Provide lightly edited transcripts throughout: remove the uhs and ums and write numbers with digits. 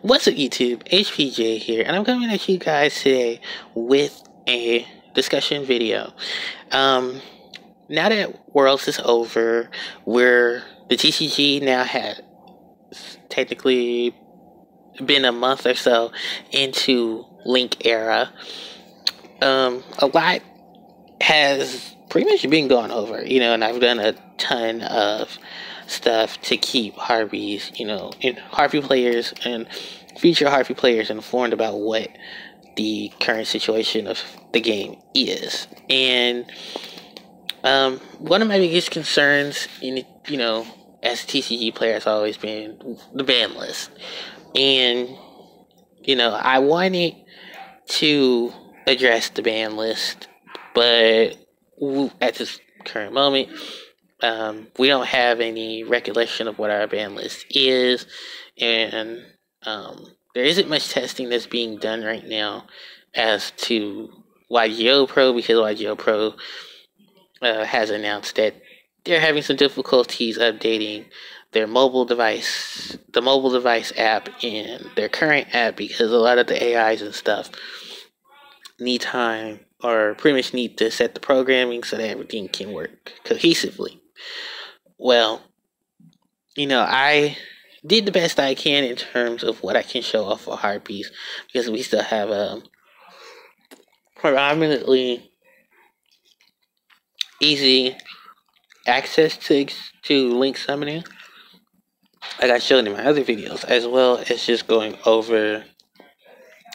What's up, YouTube? HPJ here, and I'm coming at you guys today with a discussion video. Um, Now that Worlds is over, the TCG now has technically been a month or so into Link era. A lot has pretty much been gone over, and I've done a ton of stuff to keep Harpies, and Harpie players and future Harpie players informed about what the current situation of the game is. And one of my biggest concerns as a TCG player has always been the ban list. And, I wanted to address the ban list, but at this current moment, we don't have any recollection of what our ban list is, and there isn't much testing that's being done right now as to YGO Pro, because YGO Pro has announced that they're having some difficulties updating their mobile device, the mobile device app, and their current app, because a lot of the AIs and stuff need time, or pretty much need to set the programming so that everything can work cohesively. Well, I did the best I can in terms of what I can show off for Harpies, because we still have a predominantly easy access to link summoning, like I showed in my other videos, as well as just going over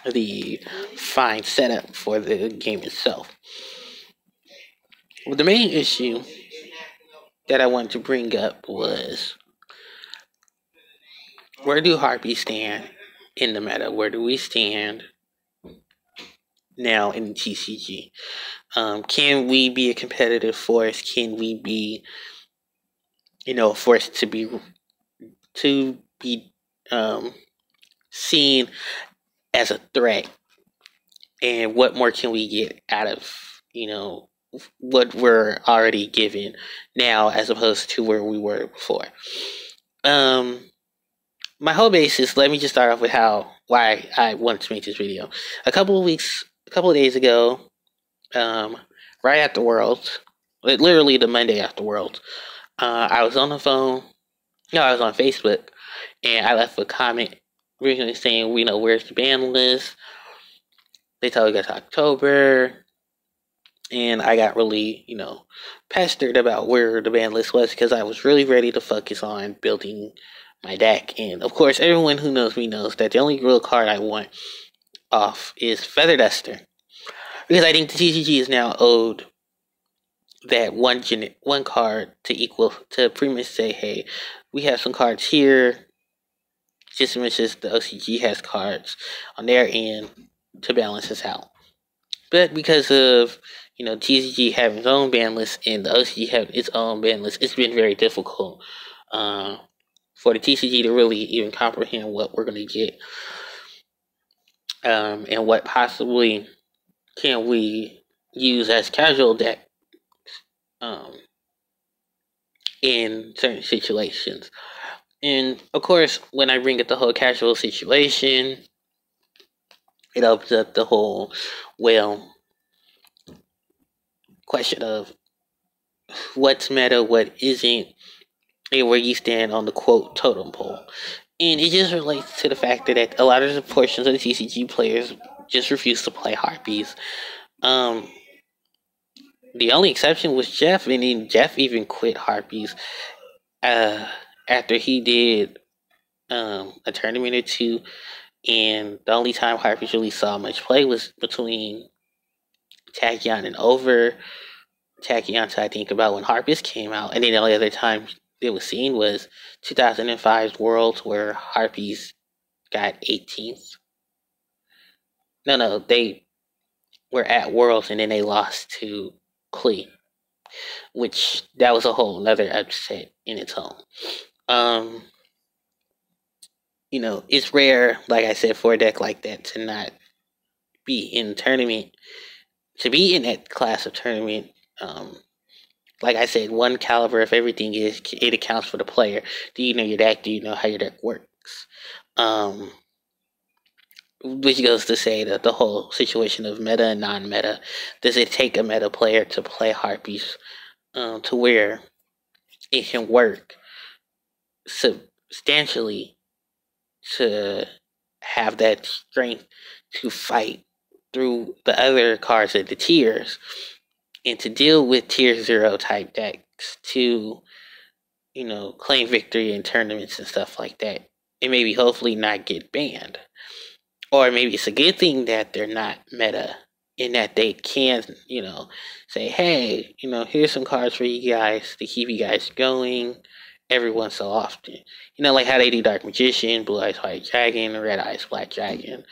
the fine setup for the game itself. Well, the main issue that I wanted to bring up was, where do Harpies stand in the meta? Where do we stand now in TCG? Can we be a competitive force? Can we be, a force to be seen as a threat? And what more can we get out of, what we're already given now, as opposed to where we were before? My whole basis, let me just start off with why I wanted to make this video. A couple of days ago, right after Worlds, literally the Monday after Worlds, I was on the phone, I was on Facebook, and I left a comment originally saying, where's the ban list? They told me it's October, and I got really, pestered about where the ban list was, because I was really ready to focus on building my deck. And of course, everyone who knows me knows that the only real card I want off is Feather Duster, because I think the TCG is now owed that one card to pretty much say, hey, we have some cards here, just as much as the OCG has cards on their end to balance us out. But because of TCG having its own ban list and the OCG having its own ban list, it's been very difficult for the TCG to really even comprehend what we're going to get, and what possibly can we use as casual deck in certain situations. And of course, when I bring up the whole casual situation, it opens up the whole, question of what's meta, what isn't, and where you stand on the quote totem pole. And it just relates to the fact that a lot of the portions of the TCG players just refuse to play Harpies. The only exception was Jeff, and then Jeff even quit Harpies after he did a tournament or two, and the only time Harpies really saw much play was between Tachyon and over. Tachyon, I think, about when Harpies came out, and then the only other time it was seen was 2005's Worlds, where Harpies got 18th. No, they were at Worlds, and then they lost to Klee, which that was a whole other upset in its own. It's rare, like I said, for a deck like that to not be in tournament, to be in that class of tournament. Like I said, one caliber of everything is it accounts for the player. Do you know your deck? Do you know how your deck works? which goes to say that the whole situation of meta and non-meta. Does it take a meta player to play Harpies to where it can work substantially to have that strength to fight through the other cards of the tiers and to deal with tier 0 type decks to, claim victory in tournaments and stuff like that, and maybe hopefully not get banned? Or maybe it's a good thing that they're not meta, in that they can, say, hey, here's some cards for you guys to keep you guys going every once so often. Like how they do Dark Magician, Blue Eyes White Dragon, Red Eyes Black Dragon,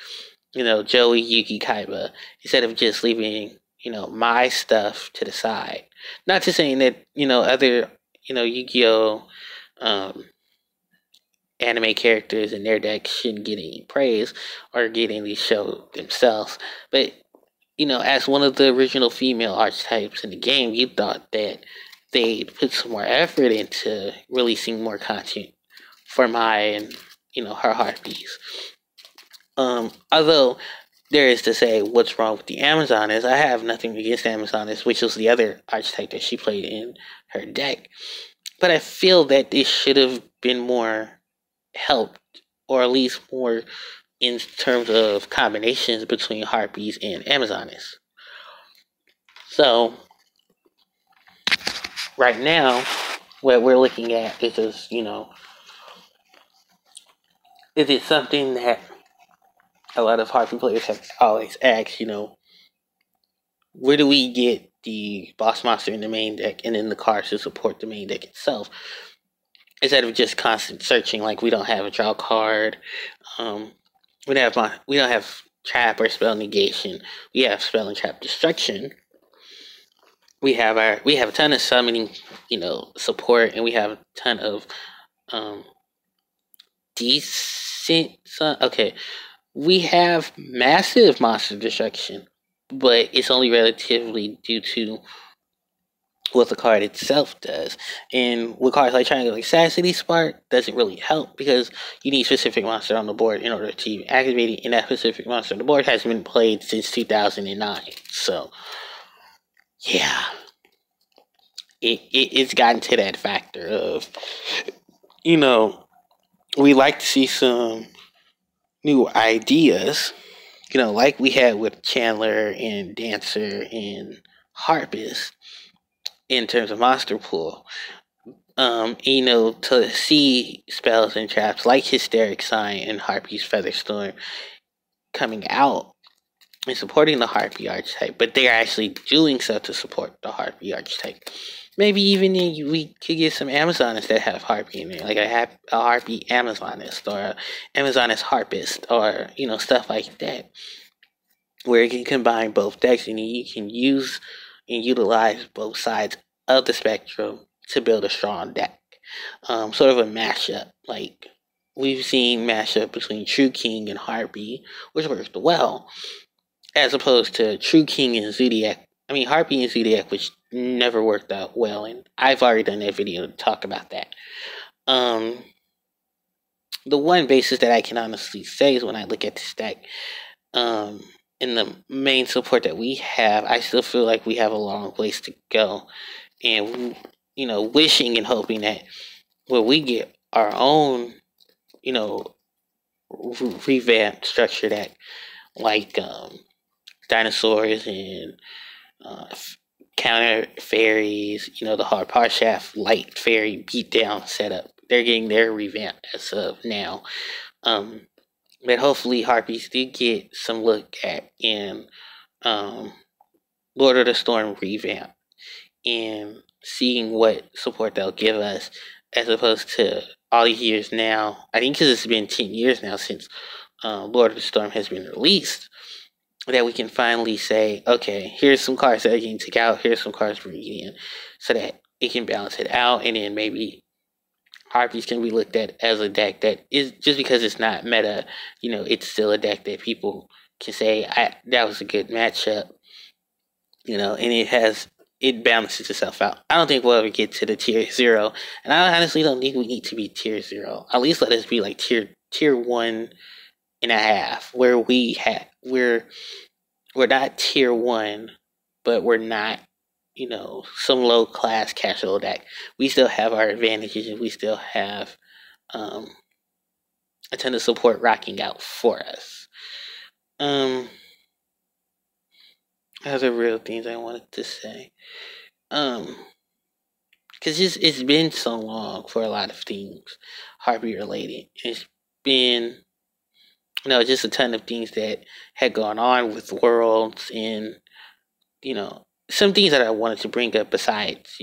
Joey, Yugi, Kaiba, instead of just leaving, my stuff to the side. Not to saying that, other, Yu-Gi-Oh! Anime characters and their decks shouldn't get any praise or get any show themselves. But, as one of the original female archetypes in the game, you thought that they'd put some more effort into releasing more content for Mai and, her Harpies. Although there is to say what's wrong with the Amazoness, I have nothing against Amazoness, which was the other archetype that she played in her deck. But I feel that this should have been more helped, or at least more in terms of combinations between Harpies and Amazoness. So, right now, what we're looking at is just, is it something that a lot of Harpie players have always asked, where do we get the boss monster in the main deck and then the cards to support the main deck itself? Instead of just constant searching, like we don't have a draw card, we don't have trap or spell negation. We have spell and trap destruction. We have a ton of summoning, support, and we have a ton of decent. Okay, we have massive monster destruction, but it's only relatively due to what the card itself does. And with cards like Triangle Assassinity Spark, doesn't really help because you need specific monster on the board in order to activate it, and that specific monster on the board hasn't been played since 2009. So, yeah. It's gotten to that factor of, we like to see some new ideas, like we had with Chandler and Dancer and Harpist in terms of monster pool. To see spells and traps like Hysteric Sign and Harpie's Featherstorm coming out and supporting the Harpie archetype, but they're actually doing so to support the Harpie archetype. Maybe even we could get some Amazoness that have Harpie in there, like a Harpie Amazoness or a Amazoness Harpist, or stuff like that, where it can combine both decks and you can use and utilize both sides of the spectrum to build a strong deck. Sort of a mashup, like we've seen mashup between True King and Harpie, which worked well, as opposed to True King and Zodiac. I mean, Harpie and Zodiac, which never worked out well, and I've already done that video to talk about that. The one basis that I can honestly say is when I look at this deck, in the main support that we have, I still feel like we have a long ways to go. And, wishing and hoping that when we get our own, revamped structure deck, like dinosaurs and counter fairies, the hard Parshaft light fairy beatdown setup, they're getting their revamp as of now. But hopefully Harpies did get some look at in Lord of the Storm revamp and seeing what support they'll give us, as opposed to all these years now. I think because it's been 10 years now since Lord of the Storm has been released, that we can finally say, okay, here's some cards that you can take out, here's some cards for you in, so that it can balance it out, and then maybe Harpies can be looked at as a deck that is, just because it's not meta, it's still a deck that people can say, that was a good matchup, and it balances itself out. I don't think we'll ever get to the tier 0, and I honestly don't think we need to be tier 0. At least let us be like tier 1 and a half, where we're not tier one, but we're not, some low class casual deck. We still have our advantages, and we still have um, a ton of support rocking out for us. Other real things I wanted to say. Because it's been so long for a lot of things Harpy related. It's been, just a ton of things that had gone on with worlds and, some things that I wanted to bring up besides,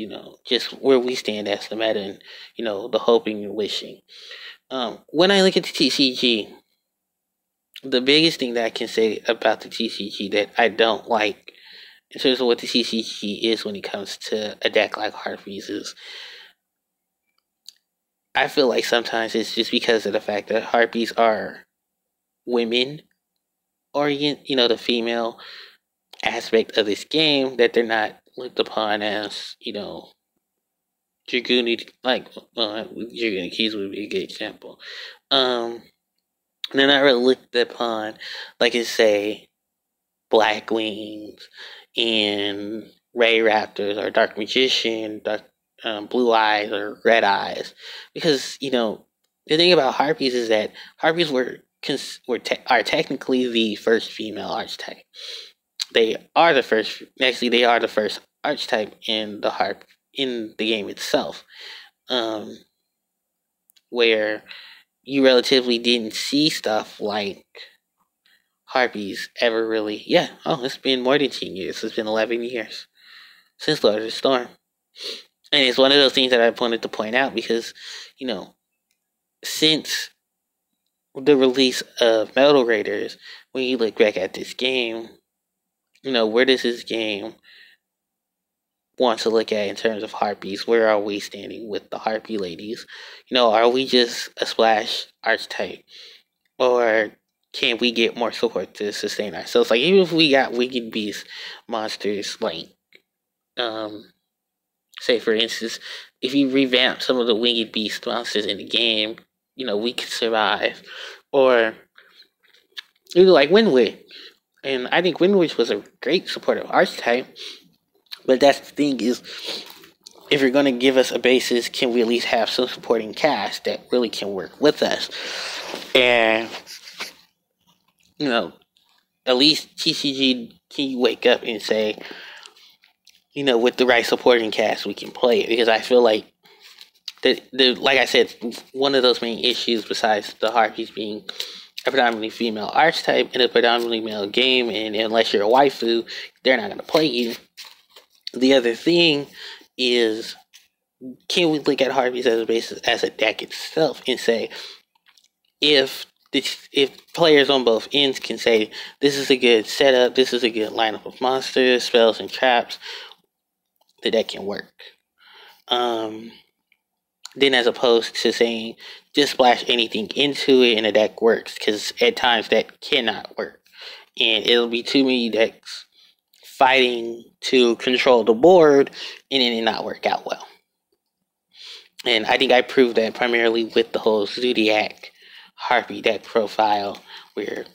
just where we stand as the meta and, the hoping and wishing. When I look at the TCG, the biggest thing that I can say about the TCG that I don't like in terms of what the TCG is when it comes to a deck like Harpies is I feel like sometimes it's just because of the fact that Harpies are women orient, the female aspect of this game, that they're not looked upon as, Dragoonie, like, Dragoonie Keys would be a good example. They're not really looked upon like it's, say, Black Wings and Ray Raptors or Dark Magician, Blue Eyes or Red Eyes, because the thing about Harpies is that Harpies are technically the first female archetype. They are the first. Actually, they are the first archetype in the game itself, where you relatively didn't see stuff like Harpies ever really. Yeah. Oh, it's been more than 10 years. It's been 11 years since Lord of the Storm. And it's one of those things that I wanted to point out because, since the release of Metal Raiders, when you look back at this game, where does this game want to look at in terms of Harpies? Where are we standing with the Harpie ladies? Are we just a splash archetype? Or can we get more support to sustain ourselves? Like, even if we got Wicked Beast monsters, like, say for instance, if you revamp some of the Winged Beast monsters in the game, we could survive. Or even like Windwitch. And I think Windwitch was a great supportive archetype. But that's the thing is, if you're going to give us a basis, can we at least have some supporting cast that really can work with us? And, at least TCG, can you wake up and say, with the right supporting cast, we can play it? Because I feel like like I said, one of those main issues, besides the Harpies being a predominantly female archetype in a predominantly male game, and unless you're a waifu, they're not going to play you. The other thing is, can we look at Harpies as a basis, as a deck itself, and say, if players on both ends can say, this is a good setup, this is a good lineup of monsters, spells, and traps, the deck can work. Then as opposed to saying, just splash anything into it and the deck works, because at times that cannot work. And it'll be too many decks fighting to control the board and then it not work out well. And I think I proved that primarily with the whole Zodiac Harpy deck profile, where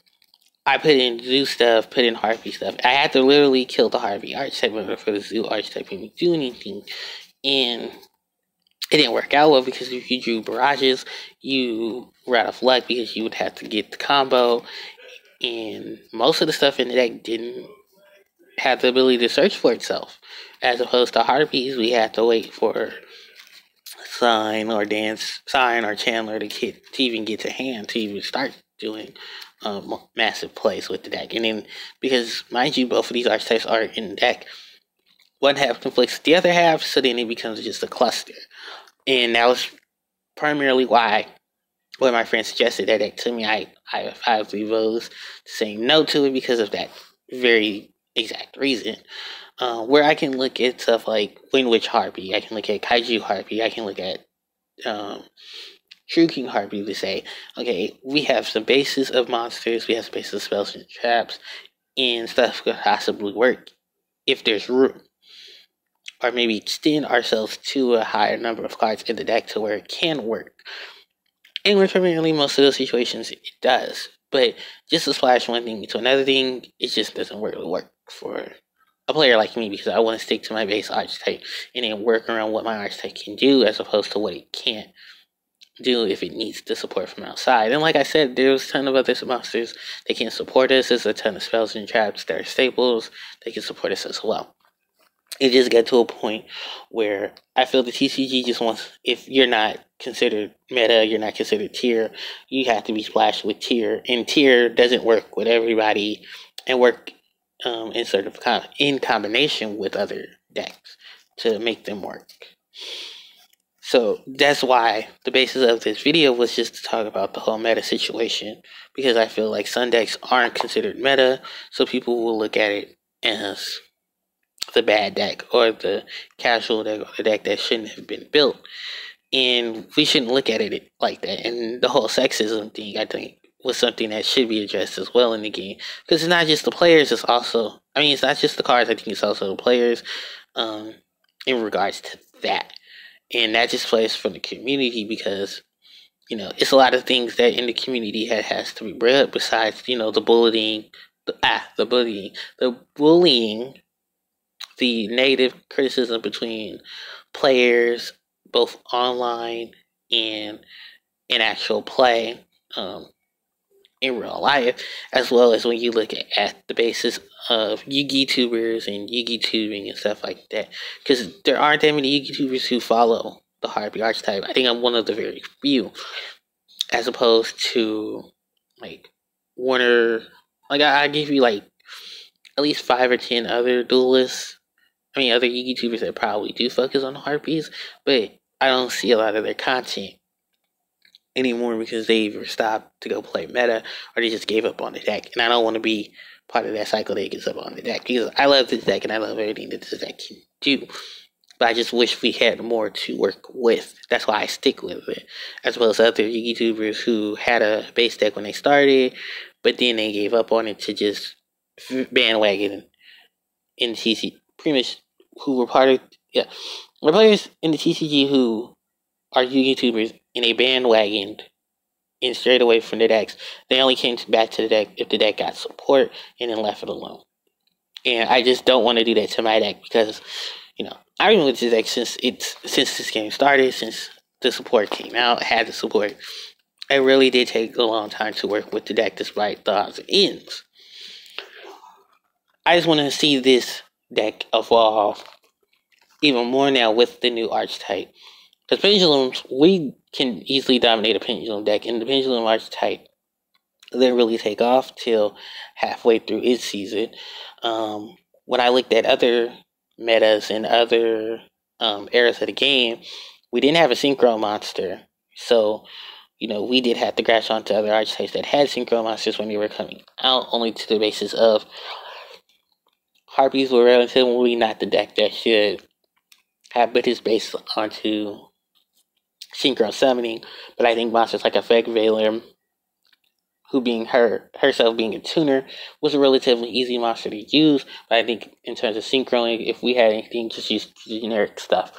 I put in Zoo stuff, put in Harpy stuff. I had to literally kill the Harpy archetype for the Zoo archetype to do anything. And it didn't work out well because if you drew barrages, you were out of luck because you would have to get the combo. And most of the stuff in the deck didn't have the ability to search for itself. As opposed to Harpies, we had to wait for Sign or Chandler to even get to hand to even start doing massive plays with the deck. And then, because mind you, both of these archetypes are in the deck, one half conflicts with the other half, so then it becomes just a cluster. And that was primarily why, when my friend suggested that deck to me, I rose to saying no to it because of that very exact reason. Where I can look at stuff like Windwitch Harpy, I can look at Kaiju Harpy, I can look at True King Harpy to say, okay, we have some bases of monsters, we have some bases of spells and traps, and stuff could possibly work if there's room. Or maybe extend ourselves to a higher number of cards in the deck to where it can work. And primarily most of those situations, it does. But just to splash one thing to another thing, it just doesn't really work for a player like me, because I want to stick to my base archetype and then work around what my archetype can do as opposed to what it can't do if it needs the support from outside. And like I said, there's a ton of other monsters that can support us. There's a ton of spells and traps that are staples that can support us as well. It just got to a point where I feel the TCG just wants, if you're not considered meta, you're not considered tier, you have to be splashed with tier. And tier doesn't work with everybody and work in combination with other decks to make them work. So that's why the basis of this video was just to talk about the whole meta situation, because I feel like some decks aren't considered meta, so people will look at it as the bad deck or the casual deck or the deck that shouldn't have been built. And we shouldn't look at it like that. And the whole sexism thing, I think, was something that should be addressed as well in the game. Because it's not just the players, it's also, I mean, it's not just the cards, I think it's also the players in regards to that. And that just plays for the community, because, you know, it's a lot of things that in the community has to be brought up besides, you know, the bullying, the negative criticism between players, both online and in actual play, in real life, as well as when you look at the basis of Yugi tubers and Yugi tubing and stuff like that. Because there aren't that many Yugi tubers who follow the Harpie archetype. I think I'm one of the very few, as opposed to like Warner. Like I give you like at least 5 or 10 other duelists. I mean, other Yugi tubers that probably do focus on Harpies, but I don't see a lot of their content anymore because they either stopped to go play meta or they just gave up on the deck. And I don't want to be part of that cycle that gives up on the deck, because I love this deck and I love everything that this deck can do. But I just wish we had more to work with. That's why I stick with it. As well as other YouTubers who had a base deck when they started, but then they gave up on it to just bandwagon in the TCG. Pretty much who were part of, the players in the TCG who are YouTubers and they bandwagoned and straight away from the decks. They only came back to the deck if the deck got support and then left it alone. And I just don't want to do that to my deck, because, you know, I've been with this deck since this game started, since the support came out, had the support. It really did take a long time to work with the deck despite the odds and ends. I just want to see this deck evolve even more now with the new archetype. Because pendulums, we can easily dominate a pendulum deck, and the pendulum archetype didn't really take off till halfway through its season. When I looked at other metas and other eras of the game, we didn't have a synchro monster. So, you know, we did have to crash onto other archetypes that had synchro monsters when they were coming out, only to the basis of Harpies were relatively not the deck that should have put his base onto synchro summoning. But I think monsters like Effect Veiler, who being herself being a tuner, was a relatively easy monster to use. But I think in terms of synchroing, if we had anything, just use generic stuff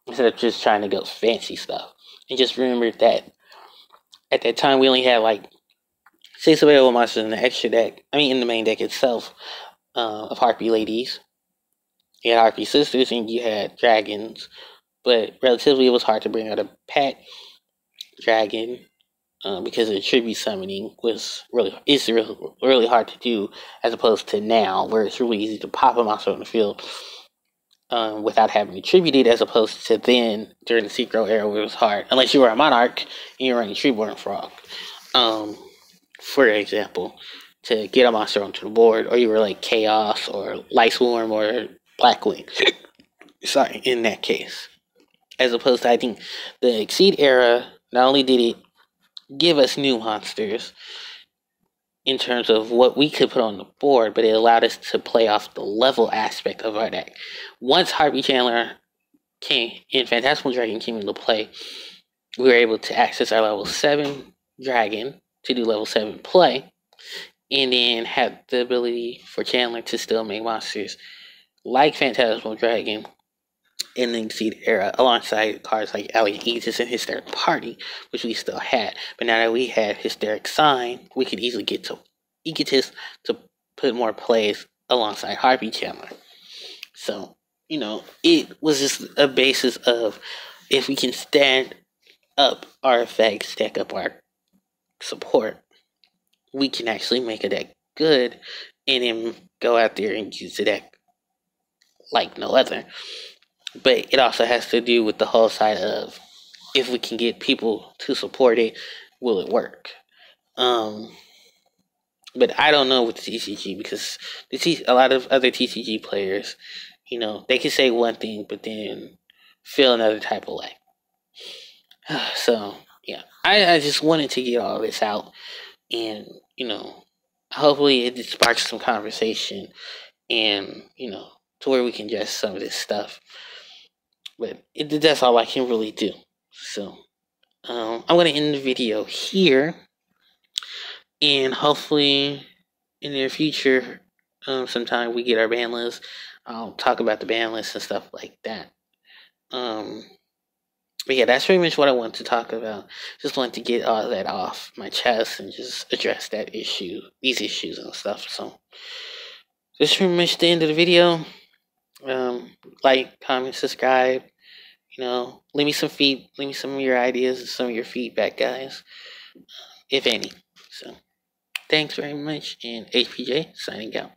instead of just trying to go fancy stuff. And just remember that at that time we only had like 6 available monsters in the extra deck. I mean, in the main deck itself, of Harpie ladies. You had Harpie sisters and you had dragons. But relatively, it was hard to bring out a pet dragon because the tribute summoning is really hard to do, as opposed to now, where it's really easy to pop a monster on the field without having to tribute it, as opposed to then during the Synchro era where it was hard, unless you were a monarch and you were running Treeborn Frog, for example, to get a monster onto the board, or you were like Chaos or Light Swarm or Blackwing. Sorry, in that case. As opposed to, I think, the Exceed era, not only did it give us new monsters in terms of what we could put on the board, but it allowed us to play off the level aspect of our deck. Once Harpie Chandler and Phantasmal Dragon came into play, we were able to access our level 7 dragon to do level 7 play, and then have the ability for Chandler to still make monsters like Phantasmal Dragon in the Exceed era, alongside cards like Alien Aegis and Hysteric Party, which we still had. But now that we had Hysteric Sign, we could easily get to Egotist to put more plays alongside Harpie Chandler. So, it was just a basis of, if we can stand up our effects, stack up our support, we can actually make a deck good and then go out there and use the deck like no other. But it also has to do with the whole side of, if we can get people to support it, will it work? But I don't know with the TCG, because a lot of other TCG players, they can say one thing but then feel another type of way. So yeah, I just wanted to get all this out, and hopefully it sparks some conversation, and to where we can address some of this stuff. But that's all I can really do. So I'm gonna end the video here, and hopefully in the near future, sometime we get our ban list. I'll talk about the ban list and stuff like that. But yeah, that's pretty much what I wanted to talk about. Just wanted to get all that off my chest and just address these issues and stuff. So this is pretty much the end of the video. Like, comment, subscribe. Leave me some of your ideas and some of your feedback, guys, if any. So thanks very much, and HPJ signing out.